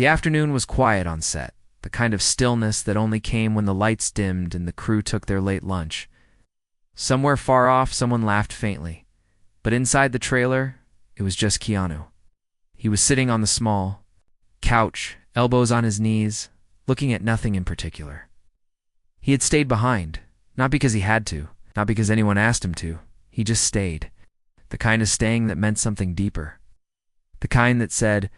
The afternoon was quiet on set, the kind of stillness that only came when the lights dimmed and the crew took their late lunch. Somewhere far off, someone laughed faintly, but inside the trailer, it was just Keanu. He was sitting on the small couch, elbows on his knees, looking at nothing in particular. He had stayed behind, not because he had to, not because anyone asked him to. He just stayed. The kind of staying that meant something deeper. The kind that said,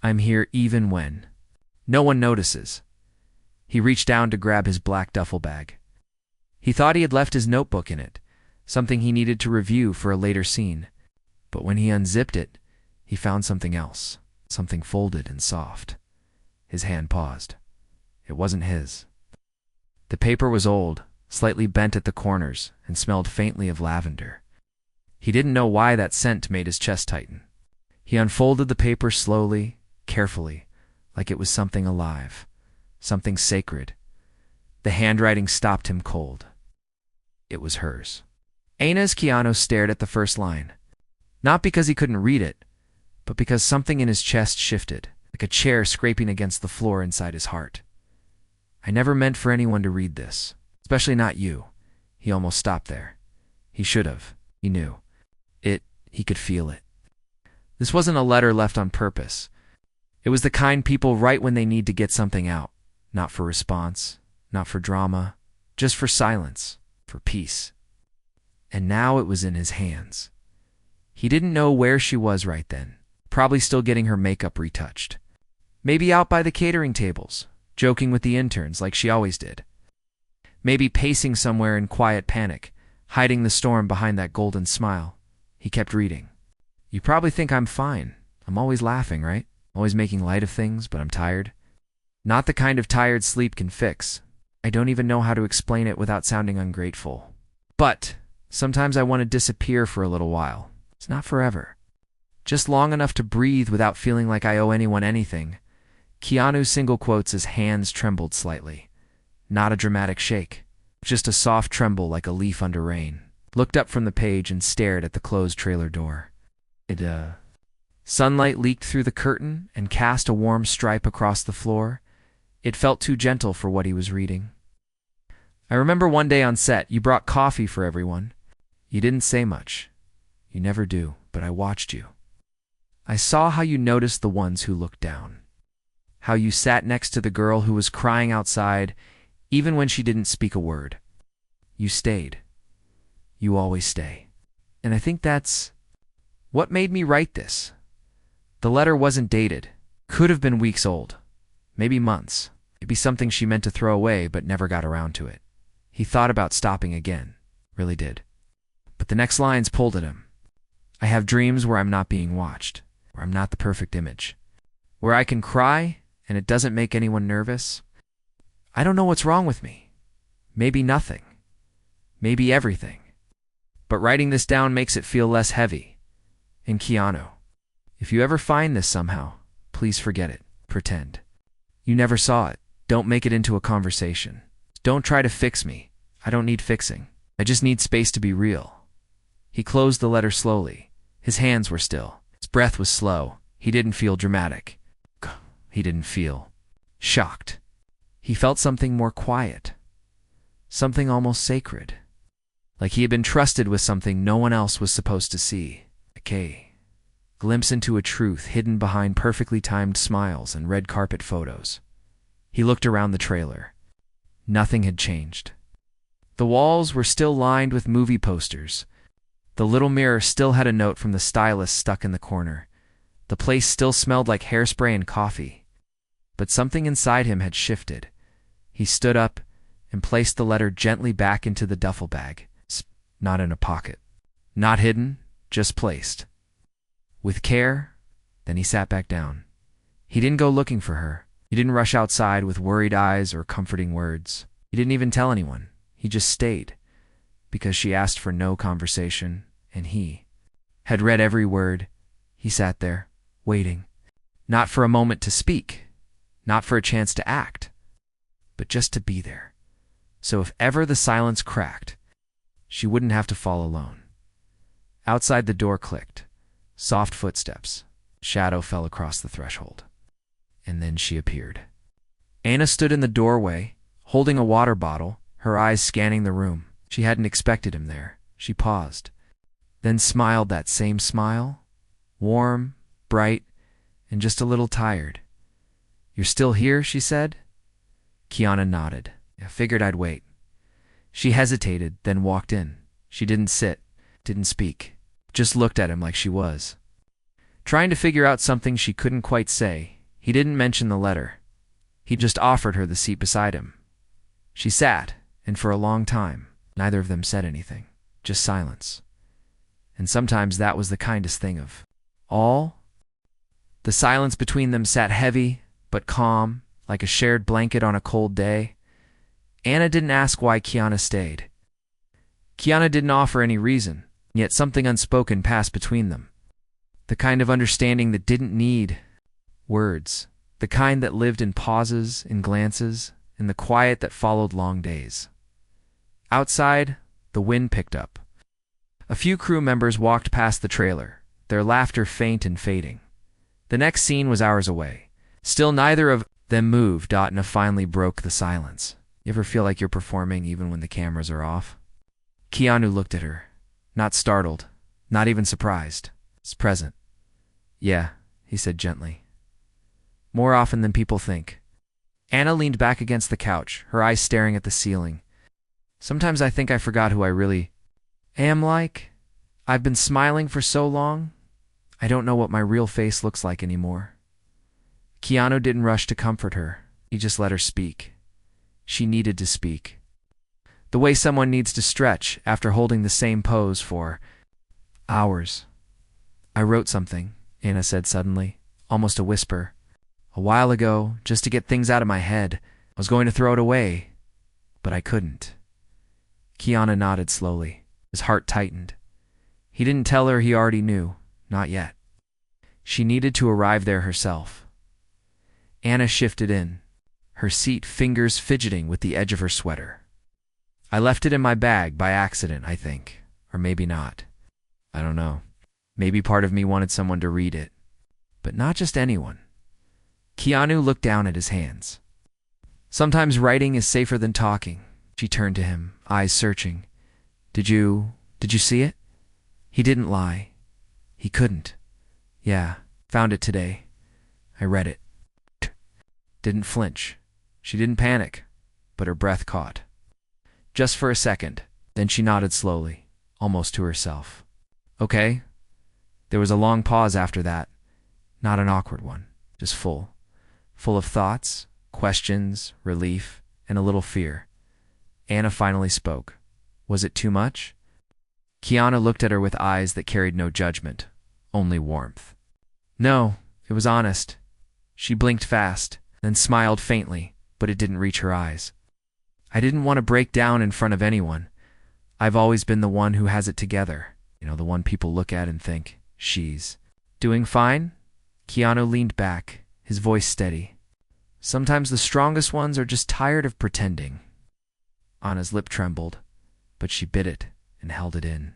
I'm here even when no one notices. He reached down to grab his black duffel bag. He thought he had left his notebook in it, something he needed to review for a later scene. But when he unzipped it, he found something else, something folded and soft. His hand paused. It wasn't his. The paper was old, slightly bent at the corners, and smelled faintly of lavender. He didn't know why that scent made his chest tighten. He unfolded the paper slowly, carefully, like it was something alive, something sacred. The handwriting stopped him cold. It was hers. Ana's Keanu stared at the first line, not because he couldn't read it, but because something in his chest shifted, like a chair scraping against the floor inside his heart. I never meant for anyone to read this, especially not you. He almost stopped there. He should have. He knew. He could feel it. This wasn't a letter left on purpose. It was the kind people write when they need to get something out, not for response, not for drama, just for silence, for peace. And now it was in his hands. He didn't know where she was right then, probably still getting her makeup retouched. Maybe out by the catering tables, joking with the interns like she always did. Maybe pacing somewhere in quiet panic, hiding the storm behind that golden smile. He kept reading. You probably think I'm fine. I'm always laughing, right? Always making light of things, but I'm tired. Not the kind of tired sleep can fix. I don't even know how to explain it without sounding ungrateful. But sometimes I want to disappear for a little while. It's not forever. Just long enough to breathe without feeling like I owe anyone anything. Keanu single quotes as hands trembled slightly. Not a dramatic shake. Just a soft tremble like a leaf under rain. Looked up from the page and stared at the closed trailer door. Sunlight leaked through the curtain and cast a warm stripe across the floor. It felt too gentle for what he was reading. I remember one day on set, you brought coffee for everyone. You didn't say much. You never do, but I watched you. I saw how you noticed the ones who looked down. How you sat next to the girl who was crying outside, even when she didn't speak a word. You stayed. You always stay. And I think that's what made me write this. The letter wasn't dated. Could have been weeks old. Maybe months. Maybe something she meant to throw away but never got around to it. He thought about stopping again. Really did. But the next lines pulled at him. I have dreams where I'm not being watched. Where I'm not the perfect image. Where I can cry and it doesn't make anyone nervous. I don't know what's wrong with me. Maybe nothing. Maybe everything. But writing this down makes it feel less heavy. And Keanu, if you ever find this somehow, please forget it. Pretend. You never saw it. Don't make it into a conversation. Don't try to fix me. I don't need fixing. I just need space to be real. He closed the letter slowly. His hands were still. His breath was slow. He didn't feel dramatic. He didn't feel shocked. He felt something more quiet. Something almost sacred. Like he had been trusted with something no one else was supposed to see. A glimpse into a truth hidden behind perfectly timed smiles and red carpet photos. He looked around the trailer. Nothing had changed. The walls were still lined with movie posters. The little mirror still had a note from the stylist stuck in the corner. The place still smelled like hairspray and coffee. But something inside him had shifted. He stood up and placed the letter gently back into the duffel bag. Not in a pocket. Not hidden, just placed. With care, then he sat back down. He didn't go looking for her. He didn't rush outside with worried eyes or comforting words. He didn't even tell anyone. He just stayed. Because she asked for no conversation, and he had read every word. He sat there, waiting. Not for a moment to speak. Not for a chance to act. But just to be there. So if ever the silence cracked, she wouldn't have to fall alone. Outside the door clicked. Soft footsteps. Shadow fell across the threshold. And then then she appeared. Ana stood in the doorway, holding a water bottle, her eyes scanning the room. She hadn't expected him there. She paused, then smiled that same smile, warm, bright, and just a little tired. "You're still here?" she said. Keanu nodded. "I figured I'd wait." She hesitated, then walked in. She didn't sit, didn't speak, just looked at him like she was trying to figure out something she couldn't quite say. He didn't mention the letter. He just offered her the seat beside him. She sat, and for a long time, neither of them said anything, just silence. And sometimes that was the kindest thing of all. The silence between them sat heavy, but calm, like a shared blanket on a cold day. Ana didn't ask why Keanu stayed. Keanu didn't offer any reason, yet something unspoken passed between them. The kind of understanding that didn't need words, the kind that lived in pauses, in glances, in the quiet that followed long days. Outside, the wind picked up. A few crew members walked past the trailer, their laughter faint and fading. The next scene was hours away. Still neither of them moved. Ana finally broke the silence. "You ever feel like you're performing even when the cameras are off?" Keanu looked at her, not startled, not even surprised. It's present. "Yeah," he said gently. "More often than people think." Ana leaned back against the couch, her eyes staring at the ceiling. "Sometimes I think I forgot who I really am like. I've been smiling for so long. I don't know what my real face looks like anymore." Keanu didn't rush to comfort her. He just let her speak. She needed to speak. The way someone needs to stretch after holding the same pose for hours. "I wrote something," Ana said suddenly, almost a whisper. "A while ago, just to get things out of my head. I was going to throw it away, but I couldn't." Keanu nodded slowly. His heart tightened. He didn't tell her he already knew. Not yet. She needed to arrive there herself. Ana shifted in, her seat fingers fidgeting with the edge of her sweater. "I left it in my bag by accident, I think. Or maybe not. I don't know. Maybe part of me wanted someone to read it. But not just anyone." Keanu looked down at his hands. "Sometimes writing is safer than talking." She turned to him, eyes searching. Did you see it?" He didn't lie. He couldn't. "Yeah, found it today. I read it." Didn't flinch. She didn't panic, but her breath caught. Just for a second, then she nodded slowly, almost to herself. "Okay." There was a long pause after that. Not an awkward one, just full. Full of thoughts, questions, relief, and a little fear. Ana finally spoke. "Was it too much?" Keanu looked at her with eyes that carried no judgment, only warmth. "No, it was honest." She blinked fast, then smiled faintly, but it didn't reach her eyes. "I didn't want to break down in front of anyone. I've always been the one who has it together. The one people look at and think, she's doing fine." Keanu leaned back, his voice steady. "Sometimes the strongest ones are just tired of pretending." Ana's lip trembled, but she bit it and held it in.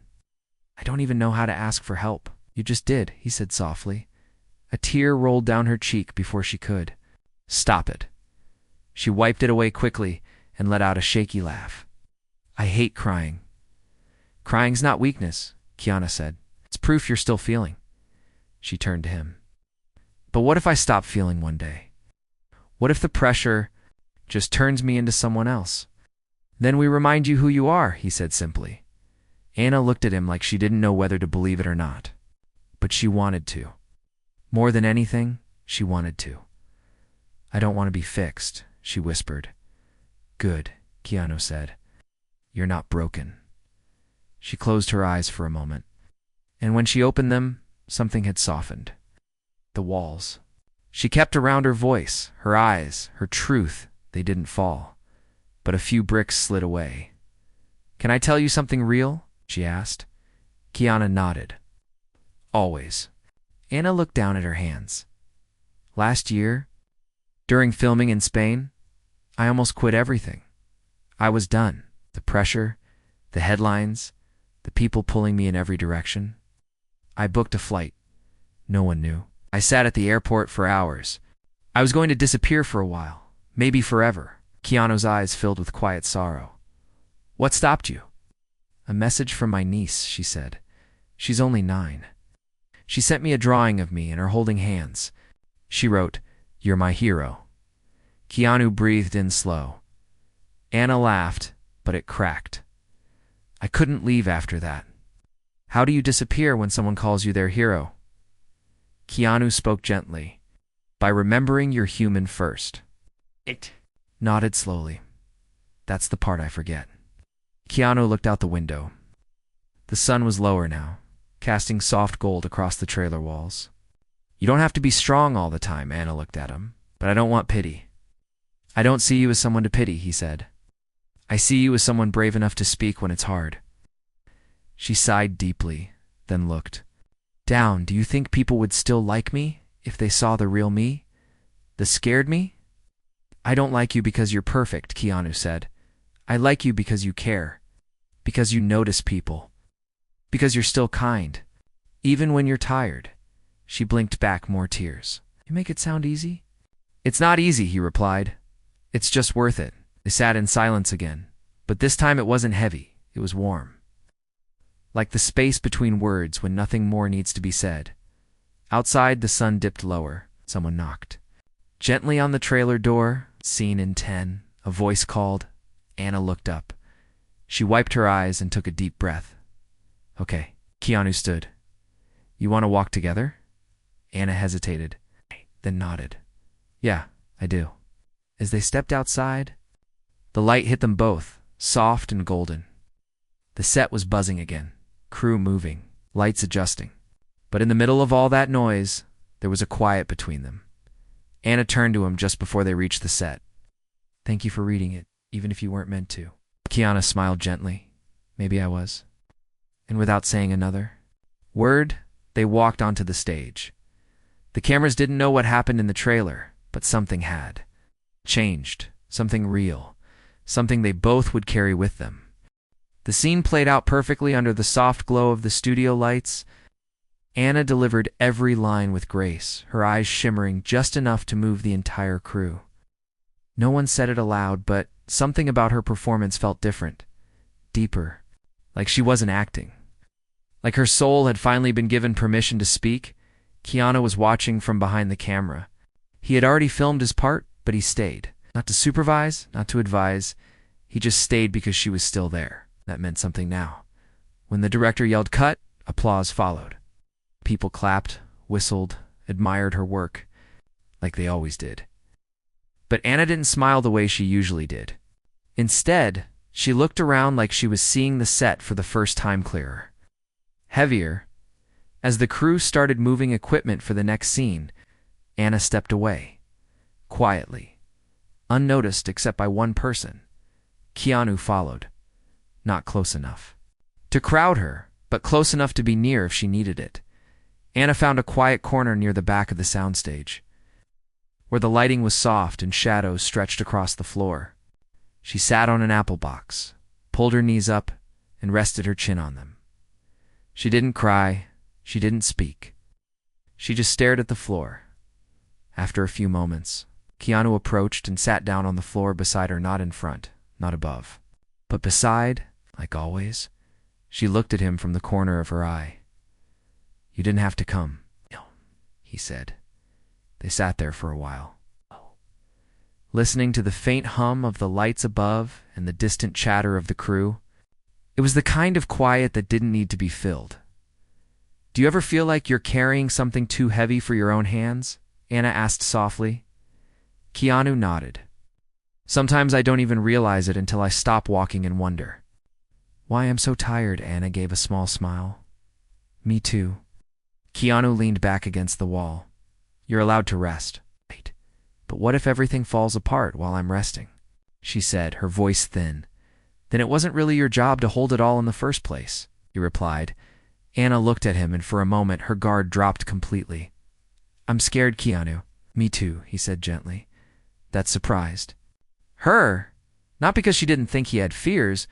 "I don't even know how to ask for help." "You just did," he said softly. A tear rolled down her cheek before she could. "Stop it." She wiped it away quickly and let out a shaky laugh. "I hate crying." "Crying's not weakness," Keanu said. "It's proof you're still feeling." She turned to him. "But what if I stop feeling one day? What if the pressure just turns me into someone else?" "Then we remind you who you are," he said simply. Ana looked at him like she didn't know whether to believe it or not. But she wanted to. More than anything, she wanted to. "I don't want to be fixed," she whispered. "Good," Keanu said. "You're not broken." She closed her eyes for a moment, and when she opened them, something had softened. The walls. She kept around her voice, her eyes, her truth. They didn't fall, but a few bricks slid away. "Can I tell you something real?" she asked. Keanu nodded. "Always." Ana looked down at her hands. "Last year, during filming in Spain, I almost quit everything. I was done. The pressure, the headlines, the people pulling me in every direction. I booked a flight. No one knew. I sat at the airport for hours. I was going to disappear for a while, maybe forever. Keanu's eyes filled with quiet sorrow. What stopped you? A message from my niece, she said. She's only 9. She sent me a drawing of me and her holding hands. She wrote, "You're my hero." Keanu breathed in slow. Ana laughed, but it cracked. I couldn't leave after that. How do you disappear when someone calls you their hero? Keanu spoke gently. By remembering you're human first. It nodded slowly. That's the part I forget. Keanu looked out the window. The sun was lower now, casting soft gold across the trailer walls. You don't have to be strong all the time, Ana looked at him, but I don't want pity. I don't see you as someone to pity, he said. I see you as someone brave enough to speak when it's hard. She sighed deeply, then looked down. Do you think people would still like me if they saw the real me? The scared me? I don't like you because you're perfect, Keanu said. I like you because you care, because you notice people, because you're still kind, even when you're tired. She blinked back more tears. You make it sound easy? It's not easy, he replied. It's just worth it. They sat in silence again, but this time it wasn't heavy, it was warm. Like the space between words when nothing more needs to be said. Outside, the sun dipped lower. Someone knocked. Gently on the trailer door, scene in 10, a voice called. Ana looked up. She wiped her eyes and took a deep breath. Okay. Keanu stood. You want to walk together? Ana hesitated, then nodded. Yeah, I do. As they stepped outside, the light hit them both, soft and golden. The set was buzzing again, crew moving, lights adjusting. But in the middle of all that noise, there was a quiet between them. Ana turned to him just before they reached the set. Thank you for reading it, even if you weren't meant to. Keanu smiled gently. Maybe I was. And without saying another word, they walked onto the stage. The cameras didn't know what happened in the trailer, but something had. Changed. Something real. Something they both would carry with them. The scene played out perfectly under the soft glow of the studio lights. Ana delivered every line with grace, her eyes shimmering just enough to move the entire crew. No one said it aloud, but something about her performance felt different, deeper, like she wasn't acting. Like her soul had finally been given permission to speak. Keanu was watching from behind the camera. He had already filmed his part, but he stayed. Not to supervise, not to advise. He just stayed because she was still there. That meant something now. When the director yelled cut, applause followed. People clapped, whistled, admired her work, like they always did. But Ana didn't smile the way she usually did. Instead, she looked around like she was seeing the set for the first time clearer. Heavier. As the crew started moving equipment for the next scene, Ana stepped away. Quietly. Unnoticed except by one person. Keanu followed. Not close enough to crowd her, but close enough to be near if she needed it. Ana found a quiet corner near the back of the soundstage, where the lighting was soft and shadows stretched across the floor. She sat on an apple box, pulled her knees up, and rested her chin on them. She didn't cry, she didn't speak. She just stared at the floor. After a few moments, Keanu approached and sat down on the floor beside her, not in front, not above, but beside, like always. She looked at him from the corner of her eye. You didn't have to come, no, he said. They sat there for a while, listening to the faint hum of the lights above and the distant chatter of the crew. It was the kind of quiet that didn't need to be filled. Do you ever feel like you're carrying something too heavy for your own hands? Ana asked softly. Keanu nodded. Sometimes I don't even realize it until I stop walking and wonder. Why I'm so tired, Ana gave a small smile. Me too. Keanu leaned back against the wall. You're allowed to rest. Wait, but what if everything falls apart while I'm resting? She said, her voice thin. Then it wasn't really your job to hold it all in the first place, he replied. Ana looked at him, and for a moment her guard dropped completely. I'm scared, Keanu. Me too, he said gently. That surprised her, not because she didn't think he had fears,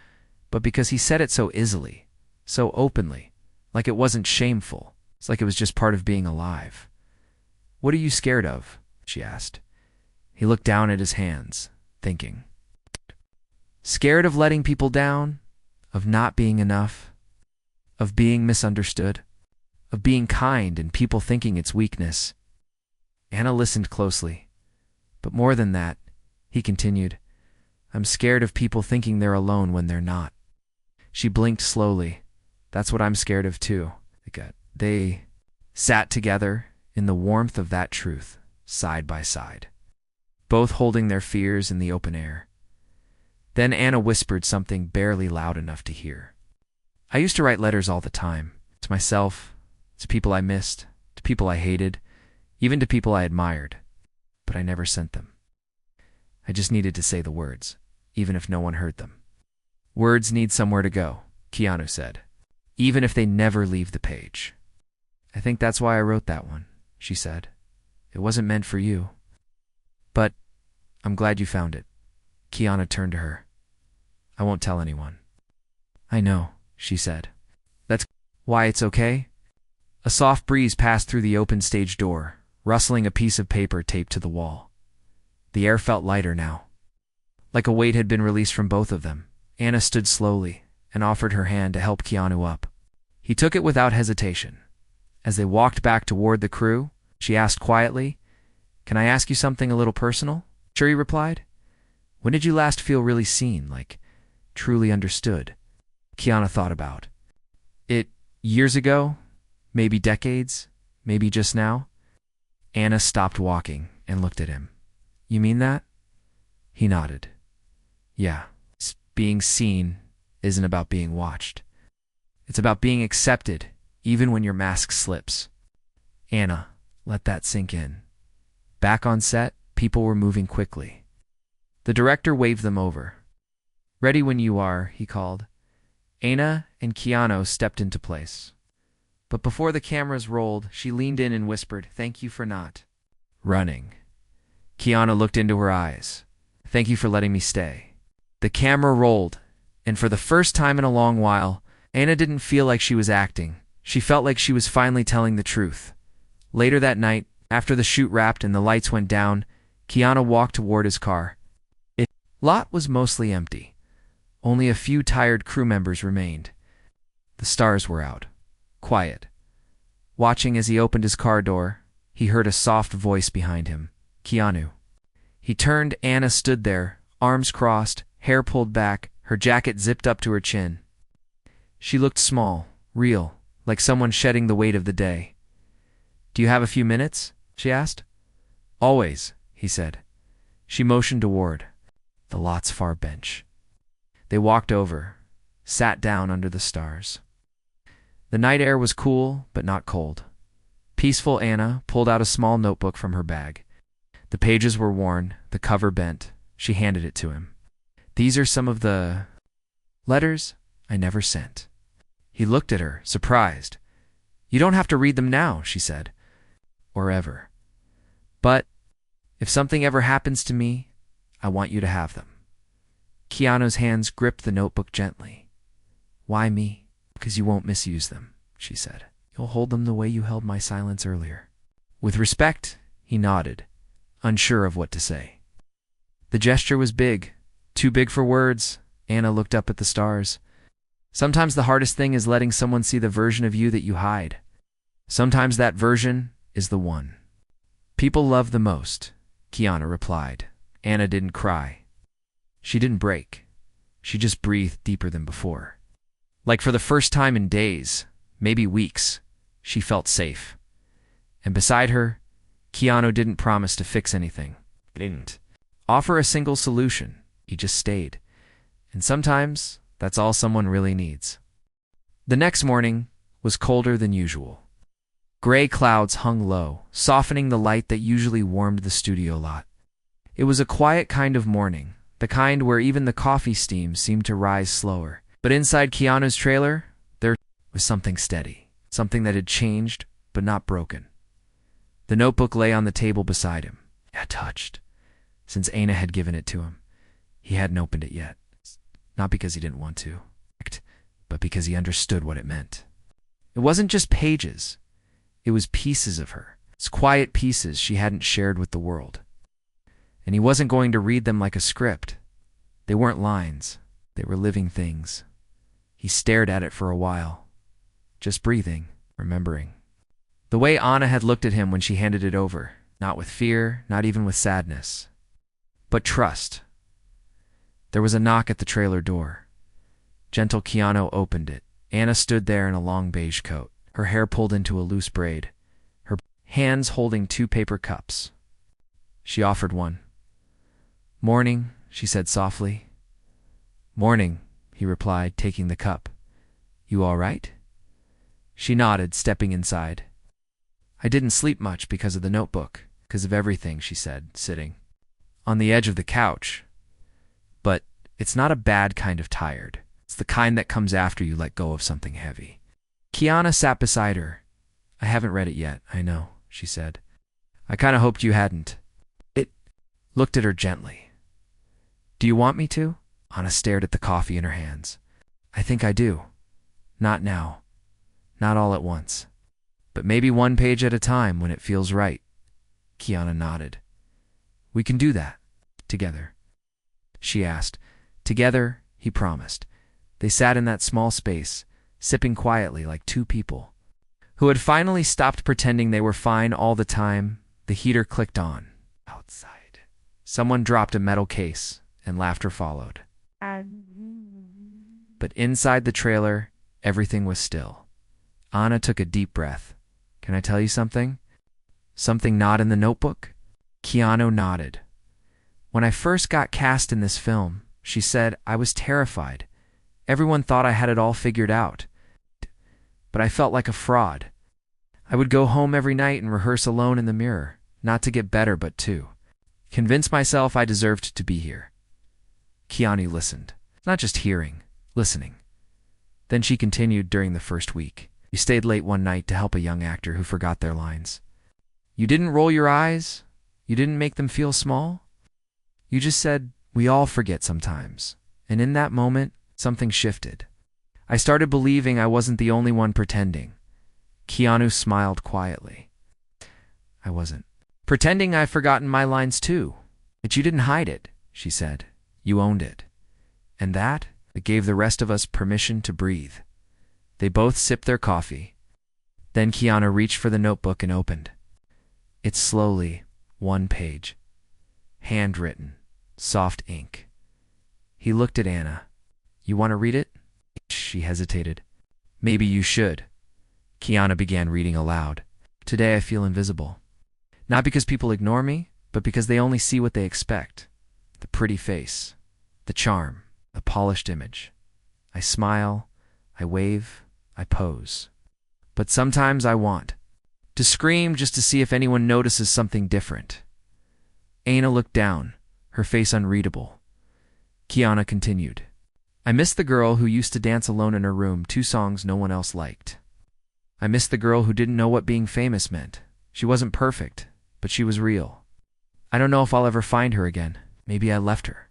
but because he said it so easily, so openly, like it wasn't shameful. It's like it was just part of being alive. What are you scared of? She asked. He looked down at his hands, thinking. Scared of letting people down, of not being enough, of being misunderstood, of being kind and people thinking it's weakness. Ana listened closely. But more than that, he continued, I'm scared of people thinking they're alone when they're not. She blinked slowly. That's what I'm scared of too. They sat together in the warmth of that truth, side by side, both holding their fears in the open air. Then Ana whispered something barely loud enough to hear. I used to write letters all the time, to myself, to people I missed, to people I hated, even to people I admired, but I never sent them. I just needed to say the words, even if no one heard them. Words need somewhere to go, Keanu said, even if they never leave the page. I think that's why I wrote that one, she said. It wasn't meant for you. But I'm glad you found it. Keanu turned to her. I won't tell anyone. I know, she said. That's why it's okay? A soft breeze passed through the open stage door, rustling a piece of paper taped to the wall. The air felt lighter now. Like a weight had been released from both of them. Ana stood slowly and offered her hand to help Keanu up. He took it without hesitation. As they walked back toward the crew, she asked quietly, Can I ask you something a little personal? Sure, he replied. When did you last feel really seen, like truly understood? Keanu thought about it. Years ago? Maybe decades? Maybe just now? Ana stopped walking and looked at him. You mean that? He nodded. Yeah, being seen isn't about being watched. It's about being accepted, even when your mask slips. Ana, let that sink in. Back on set, people were moving quickly. The director waved them over. Ready when you are, he called. Ana and Keanu stepped into place. But before the cameras rolled, she leaned in and whispered, Thank you for not running. Keanu looked into her eyes. Thank you for letting me stay. The camera rolled, and for the first time in a long while, Ana didn't feel like she was acting. She felt like she was finally telling the truth. Later that night, after the shoot wrapped and the lights went down, Keanu walked toward his car. Its lot was mostly empty. Only a few tired crew members remained. The stars were out, quiet. Watching as he opened his car door, he heard a soft voice behind him. Keanu. He turned. Ana stood there, arms crossed, hair pulled back, her jacket zipped up to her chin. She looked small, real, like someone shedding the weight of the day. Do you have a few minutes? She asked. Always, he said. She motioned toward the lot's far bench. They walked over, sat down under the stars. The night air was cool, but not cold. Peaceful Ana pulled out a small notebook from her bag. The pages were worn, the cover bent. She handed it to him. These are some of the letters I never sent. He looked at her, surprised. You don't have to read them now, she said. Or ever. But if something ever happens to me, I want you to have them. Keanu's hands gripped the notebook gently. Why me? Because you won't misuse them, she said. You'll hold them the way you held my silence earlier. With respect, he nodded, unsure of what to say. The gesture was big, too big for words. Ana looked up at the stars. Sometimes the hardest thing is letting someone see the version of you that you hide. Sometimes that version is the one people love the most, Keanu replied. Ana didn't cry. She didn't break. She just breathed deeper than before. Like for the first time in days, maybe weeks, she felt safe. And beside her, Keanu didn't promise to fix anything. He didn't offer a single solution. He just stayed. And sometimes that's all someone really needs. The next morning was colder than usual. Gray clouds hung low, softening the light that usually warmed the studio lot. It was a quiet kind of morning, the kind where even the coffee steam seemed to rise slower. But inside Keanu's trailer, there was something steady, something that had changed but not broken. The notebook lay on the table beside him. He had touched. Since Ana had given it to him, he hadn't opened it yet. Not because he didn't want to, but because he understood what it meant. It wasn't just pages. It was pieces of her. It's quiet pieces she hadn't shared with the world. and he wasn't going to read them like a script. They weren't lines. They were living things. He stared at it for a while, just breathing, remembering. The way Ana had looked at him when she handed it over, not with fear, not even with sadness, but trust. There was a knock at the trailer door. Gentle Keanu opened it. Ana stood there in a long beige coat, her hair pulled into a loose braid, her hands holding 2 paper cups. She offered one. "Morning," she said softly. "Morning," he replied, taking the cup. "You all right?" She nodded, stepping inside. "I didn't sleep much because of the notebook, because of everything," she said, sitting on the edge of the couch. "But it's not a bad kind of tired. It's the kind that comes after you let go of something heavy." Keanu sat beside her. "I haven't read it yet, I know," she said. "I kind of hoped you hadn't." It looked at her gently. "Do you want me to?" Ana stared at the coffee in her hands. "I think I do. Not now. Not all at once. But maybe 1 page at a time when it feels right." Keanu nodded. "We can do that. Together." She asked. Together, he promised. They sat in that small space, sipping quietly like 2 people who had finally stopped pretending they were fine all the time. The heater clicked on. Outside, someone dropped a metal case, and laughter followed. But inside the trailer, everything was still. Ana took a deep breath. "Can I tell you something? Something not in the notebook?" Keanu nodded. "When I first got cast in this film," she said, "I was terrified. Everyone thought I had it all figured out. But I felt like a fraud. I would go home every night and rehearse alone in the mirror, not to get better but to convince myself I deserved to be here." Keanu listened. Not just hearing, listening. Then she continued. "During the first week, you stayed late one night to help a young actor who forgot their lines. You didn't roll your eyes. You didn't make them feel small. You just said, 'We all forget sometimes.' And in that moment, something shifted. I started believing I wasn't the only one pretending." Keanu smiled quietly. "I wasn't pretending I've forgotten my lines too. But you didn't hide it," she said. "You owned it. And that gave the rest of us permission to breathe." They both sipped their coffee. Then Keanu reached for the notebook and opened. It slowly, 1 page. Handwritten, soft ink. He looked at Ana. "You want to read it?" She hesitated. "Maybe you should." Keanu began reading aloud. "Today I feel invisible. Not because people ignore me, but because they only see what they expect. The pretty face, the charm, the polished image. I smile, I wave, I pose. But sometimes I want to scream just to see if anyone notices something different." Ana looked down, her face unreadable. Keanu continued. "I miss the girl who used to dance alone in her room 2 songs no one else liked. I miss the girl who didn't know what being famous meant. She wasn't perfect, but she was real. I don't know if I'll ever find her again. Maybe I left her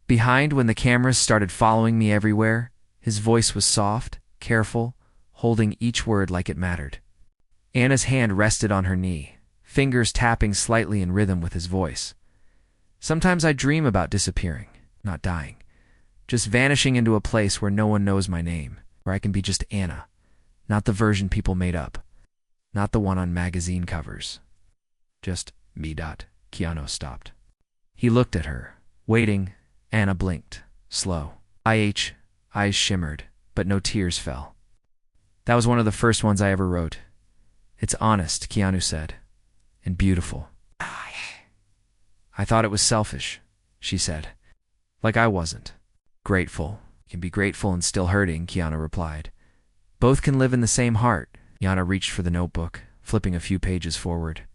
behind when the cameras started following me everywhere." His voice was soft, careful, holding each word like it mattered. Ana's hand rested on her knee, fingers tapping slightly in rhythm with his voice. "Sometimes I dream about disappearing, not dying. Just vanishing into a place where no one knows my name, where I can be just Ana, not the version people made up, not the one on magazine covers. Just me. Keanu stopped. He looked at her, waiting. Ana blinked, slow. Eyes shimmered, but no tears fell. "That was one of the first ones I ever wrote. It's honest," Keanu said, "and beautiful." "I thought it was selfish," she said. "Like I wasn't. Grateful. You can be grateful and still hurting," Keanu replied. "Both can live in the same heart." Yana reached for the notebook, flipping a few pages forward.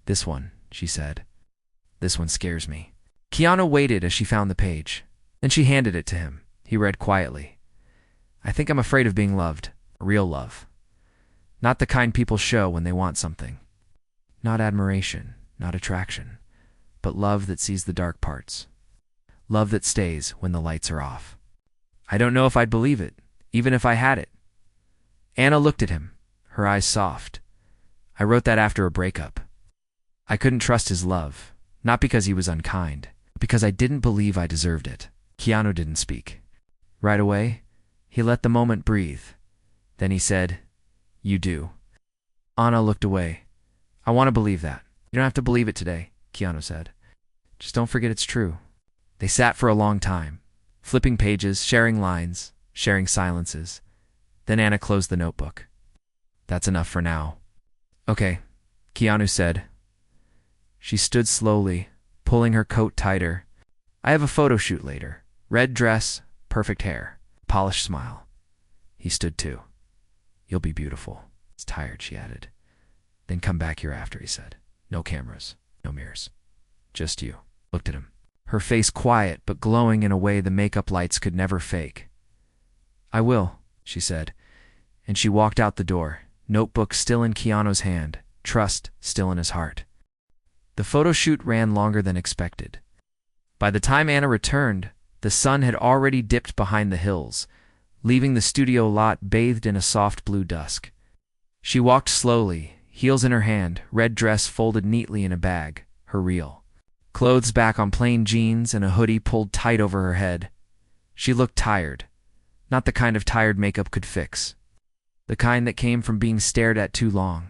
"This one," she said. "This one scares me." Keanu waited as she found the page. Then she handed it to him. He read quietly. "I think I'm afraid of being loved. Real love. Not the kind people show when they want something. Not admiration, not attraction, but love that sees the dark parts. Love that stays when the lights are off. I don't know if I'd believe it, even if I had it." Ana looked at him, her eyes soft. "I wrote that after a breakup. I couldn't trust his love. Not because he was unkind, but because I didn't believe I deserved it. Keanu didn't speak. Right away, he let the moment breathe. Then he said, "You do." Ana looked away. "I want to believe that." "You don't have to believe it today," Keanu said. "Just don't forget it's true." They sat for a long time, flipping pages, sharing lines, sharing silences. Then Ana closed the notebook. "That's enough for now." "Okay," Keanu said. She stood slowly, pulling her coat tighter. "I have a photo shoot later. Red dress, perfect hair, polished smile." He stood too. "You'll be beautiful." "It's tired," she added. "Then come back here after," he said. "No cameras, no mirrors. Just you." Looked at him. Her face quiet but glowing in a way the makeup lights could never fake. "I will," she said, and she walked out the door, notebook still in Keanu's hand, trust still in his heart. The photo shoot ran longer than expected. By the time Ana returned, the sun had already dipped behind the hills, leaving the studio lot bathed in a soft blue dusk. She walked slowly, heels in her hand, red dress folded neatly in a bag, her reel. Clothes back on plain jeans and a hoodie pulled tight over her head. She looked tired, not the kind of tired makeup could fix. The kind that came from being stared at too long,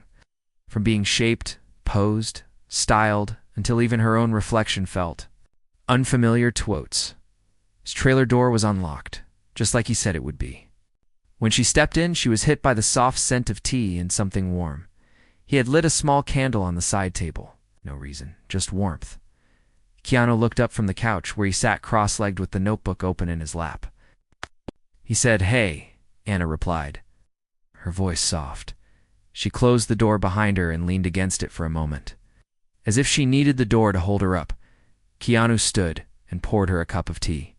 from being shaped, posed, styled, until even her own reflection felt unfamiliar to oats. His trailer door was unlocked, just like he said it would be. When she stepped in, she was hit by the soft scent of tea and something warm. He had lit a small candle on the side table. No reason, just warmth. Keanu looked up from the couch where he sat cross-legged with the notebook open in his lap. He said, "Hey," Ana replied, her voice soft. She closed the door behind her and leaned against it for a moment. As if she needed the door to hold her up, Keanu stood and poured her a cup of tea.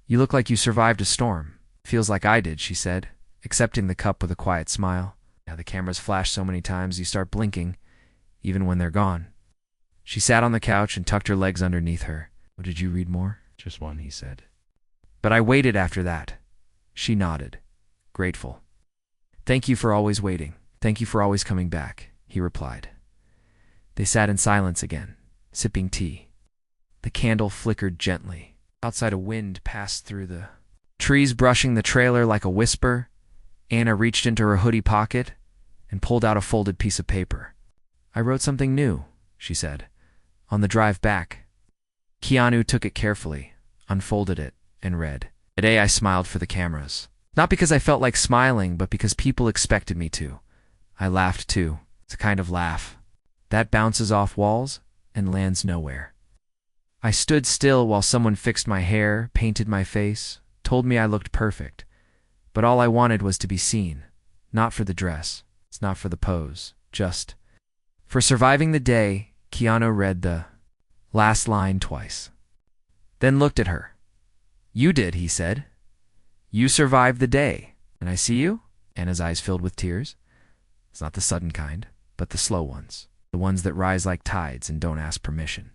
"You look like you survived a storm." "Feels like I did," she said, accepting the cup with a quiet smile. "Now the cameras flash so many times you start blinking, even when they're gone." She sat on the couch and tucked her legs underneath her. "Oh, did you read more?" "Just one," he said. "But I waited after that." She nodded, grateful. "Thank you for always waiting. Thank you for always coming back," he replied. They sat in silence again, sipping tea. The candle flickered gently. Outside, a wind passed through the trees, brushing the trailer like a whisper. Ana reached into her hoodie pocket and pulled out a folded piece of paper. "I wrote something new," she said, "on the drive back." Keanu took it carefully, unfolded it, and read, "Today I smiled for the cameras. Not because I felt like smiling, but because people expected me to. I laughed too. It's a kind of laugh that bounces off walls and lands nowhere. I stood still while someone fixed my hair, painted my face, told me I looked perfect. But all I wanted was to be seen. Not for the dress. It's not for the pose. Just for surviving the day." Keanu read the last line twice, then looked at her. "You did," he said. "You survived the day. And I see you?" Ana's eyes filled with tears. "It's not the sudden kind, but the slow ones. The ones that rise like tides and don't ask permission.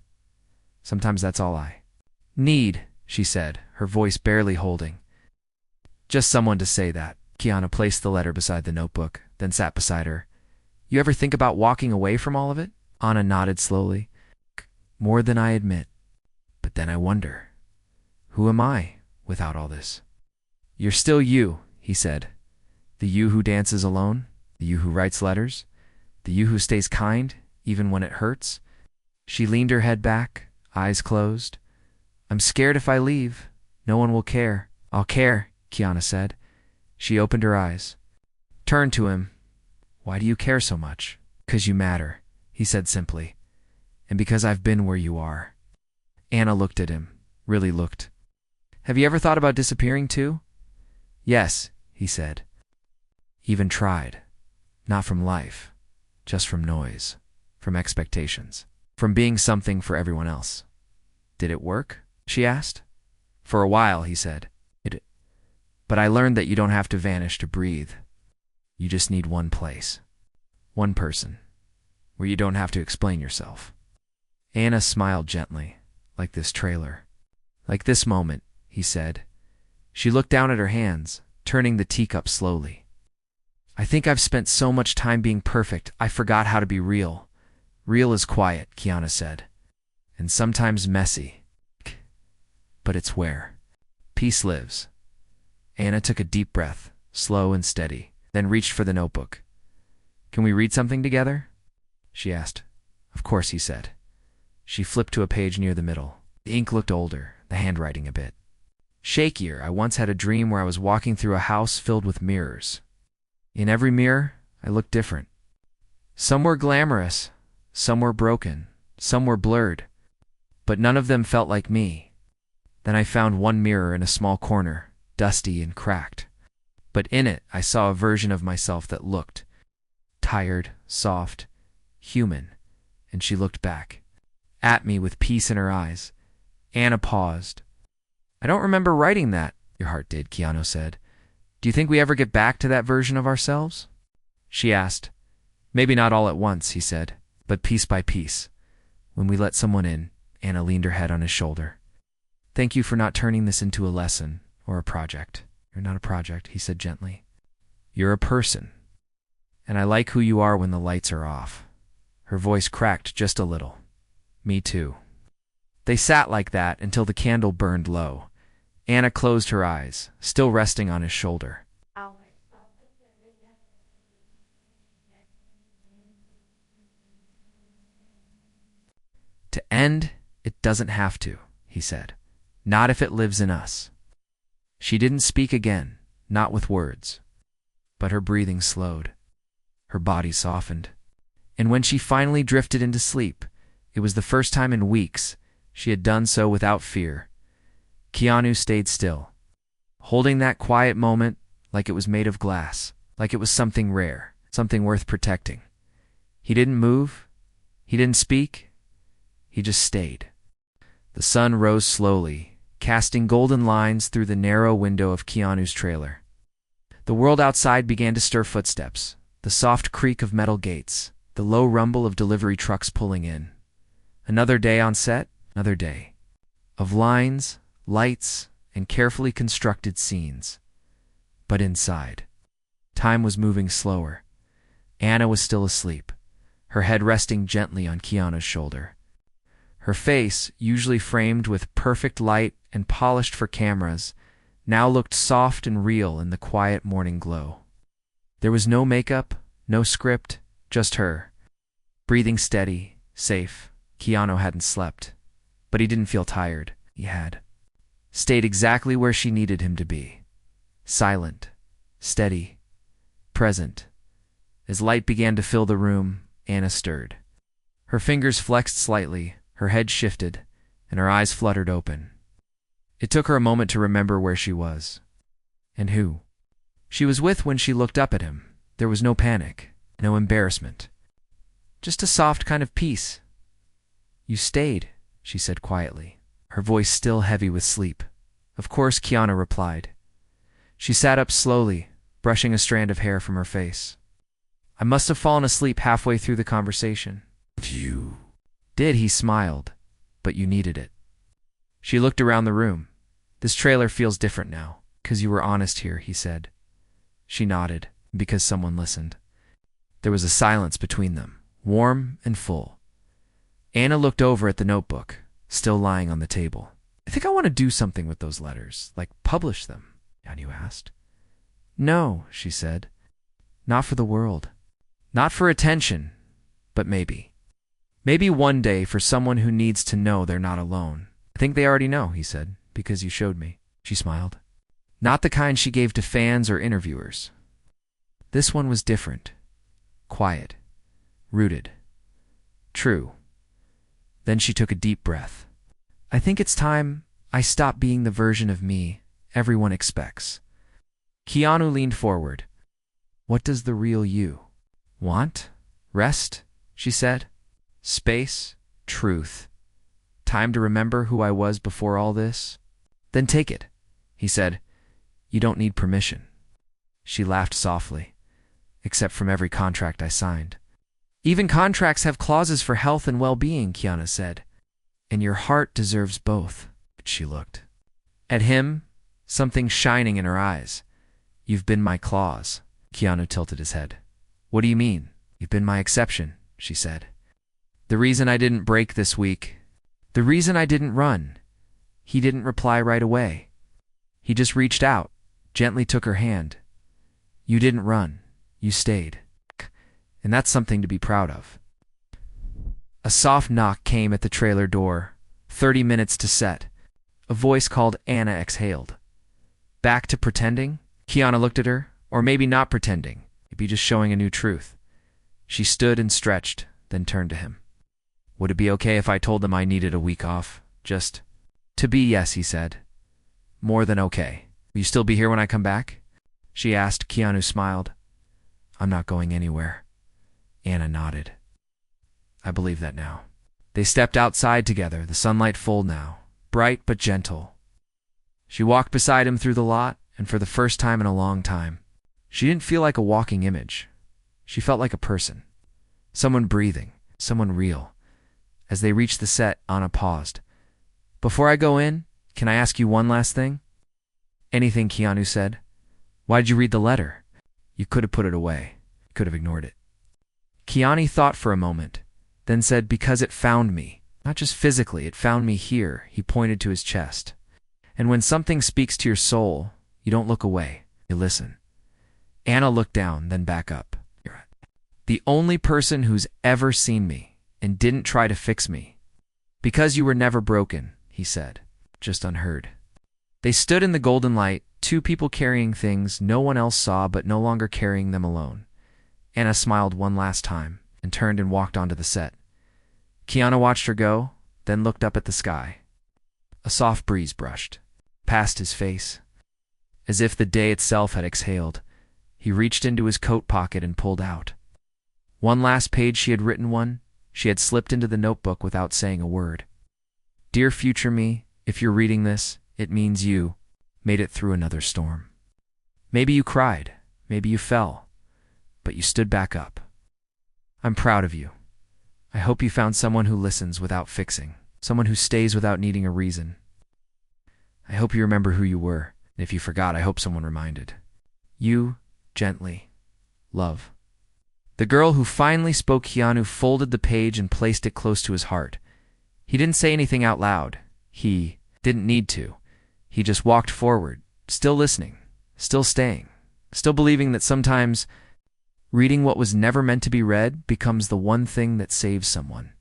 Sometimes that's all I need," she said, her voice barely holding. "Just someone to say that." Keanu placed the letter beside the notebook, then sat beside her. "You ever think about walking away from all of it?" Ana nodded slowly. "More than I admit. But then I wonder, who am I without all this?" "You're still you," he said. "The you who dances alone, the you who writes letters, the you who stays kind even when it hurts." She leaned her head back, eyes closed. "I'm scared if I leave, no one will care." "I'll care," Keanu said. She opened her eyes, turned to him. "Why do you care so much?" "'Cause you matter," he said simply. "And because I've been where you are." Ana looked at him, really looked. "Have you ever thought about disappearing too?" "Yes," he said. "Even tried. Not from life, just from noise, from expectations, from being something for everyone else." "Did it work?" she asked. "For a while," he said. But I learned that you don't have to vanish to breathe. You just need one place, one person, where you don't have to explain yourself." Ana smiled gently, like this trailer. "Like this moment," he said. She looked down at her hands, turning the teacup slowly. "I think I've spent so much time being perfect, I forgot how to be real." "Real is quiet," Keanu said. and sometimes messy. But it's where peace lives. Ana took a deep breath, slow and steady, then reached for the notebook. Can we read something together? She asked. Of course, he said. She flipped to a page near the middle. The ink looked older, the handwriting a bit shakier. I once had a dream where I was walking through a house filled with mirrors. In every mirror, I looked different. Some were glamorous, some were broken, some were blurred, but none of them felt like me. Then I found one mirror in a small corner, dusty and cracked. But in it, I saw a version of myself that looked tired, soft, human, and she looked back at me with peace in her eyes. Ana paused. I don't remember writing that. Your heart did, Keanu said. Do you think we ever get back to that version of ourselves? She asked. Maybe not all at once, he said, but piece by piece. When we let someone in, Ana leaned her head on his shoulder. Thank you for not turning this into a lesson or a project. You're not a project, he said gently. You're a person. And I like who you are when the lights are off. Her voice cracked just a little. Me too. They sat like that until the candle burned low. Ana closed her eyes, still resting on his shoulder. To end, it doesn't have to, he said. Not if it lives in us. She didn't speak again, not with words. But her breathing slowed. Her body softened. And when she finally drifted into sleep, it was the first time in weeks she had done so without fear. Keanu stayed still, holding that quiet moment like it was made of glass, like it was something rare, something worth protecting. He didn't move. He didn't speak. He just stayed. The sun rose slowly, casting golden lines through the narrow window of Keanu's trailer. The world outside began to stir footsteps, the soft creak of metal gates, the low rumble of delivery trucks pulling in. Another day on set, another day of lines, lights, and carefully constructed scenes. But inside, time was moving slower. Ana was still asleep, her head resting gently on Keanu's shoulder. Her face, usually framed with perfect light and polished for cameras, now looked soft and real in the quiet morning glow. There was no makeup, no script, just her. Breathing steady, safe. Keanu hadn't slept, but he didn't feel tired. He had stayed exactly where she needed him to be. Silent, steady, present. As light began to fill the room, Ana stirred. Her fingers flexed slightly, her head shifted, and her eyes fluttered open. It took her a moment to remember where she was. And who she was with when she looked up at him. There was no panic, no embarrassment. Just a soft kind of peace. You stayed, she said quietly, her voice still heavy with sleep. Of course, Keanu replied. She sat up slowly, brushing a strand of hair from her face. I must have fallen asleep halfway through the conversation. You did, he smiled, but you needed it. She looked around the room. This trailer feels different now, 'cause you were honest here, he said. She nodded, because someone listened. There was a silence between them, warm and full. Ana looked over at the notebook, still lying on the table. I think I want to do something with those letters, like publish them, Keanu asked. No, she said. Not for the world. Not for attention, but maybe. Maybe one day for someone who needs to know they're not alone. I think they already know, he said, because you showed me. She smiled. Not the kind she gave to fans or interviewers. This one was different. Quiet. Rooted. True. Then she took a deep breath. I think it's time I stop being the version of me everyone expects. Keanu leaned forward. What does the real you want? Rest, she said. Space, truth. Time to remember who I was before all this? Then take it, he said. You don't need permission. She laughed softly. Except from every contract I signed. Even contracts have clauses for health and well-being, Keanu said. And your heart deserves both. She looked at him, something shining in her eyes. You've been my clause. Keanu tilted his head. What do you mean? You've been my exception, she said. The reason I didn't break this week. The reason I didn't run. He didn't reply right away. He just reached out, gently took her hand. You didn't run. You stayed. And that's something to be proud of. A soft knock came at the trailer door. 30 minutes to set. A voice called Anna exhaled. Back to pretending? Keanu looked at her. Or maybe not pretending. Maybe just showing a new truth. She stood and stretched, then turned to him. Would it be okay if I told them I needed a week off? Just to be, yes, he said. More than okay. Will you still be here when I come back? She asked. Keanu smiled. I'm not going anywhere. Anna nodded. I believe that now. They stepped outside together, the sunlight full now, bright but gentle. She walked beside him through the lot, and for the first time in a long time, she didn't feel like a walking image. She felt like a person. Someone breathing, someone real. As they reached the set, Anna paused. Before I go in, can I ask you one last thing? Anything, Keanu said. Why'd you read the letter? You could have put it away. You could have ignored it. Keanu thought for a moment, then said, because it found me. Not just physically, it found me here. He pointed to his chest. And when something speaks to your soul, you don't look away. You listen. Anna looked down, then back up. The only person who's ever seen me and didn't try to fix me. Because you were never broken, he said, just unheard. They stood in the golden light, two people carrying things no one else saw but no longer carrying them alone. Anna smiled one last time and turned and walked onto the set. Keanu watched her go, then looked up at the sky. A soft breeze brushed past his face. As if the day itself had exhaled, he reached into his coat pocket and pulled out one last page she had written. She had slipped into the notebook without saying a word. Dear future me, if you're reading this, it means you made it through another storm. Maybe you cried, maybe you fell, but you stood back up. I'm proud of you. I hope you found someone who listens without fixing, someone who stays without needing a reason. I hope you remember who you were, and if you forgot, I hope someone reminded. You, gently, love. The girl who finally spoke. Keanu folded the page and placed it close to his heart. He didn't say anything out loud. He didn't need to. He just walked forward, still listening, still staying, still believing that sometimes reading what was never meant to be read becomes the one thing that saves someone.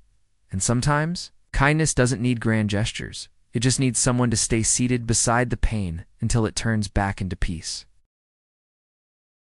And sometimes kindness doesn't need grand gestures. It just needs someone to stay seated beside the pain until it turns back into peace.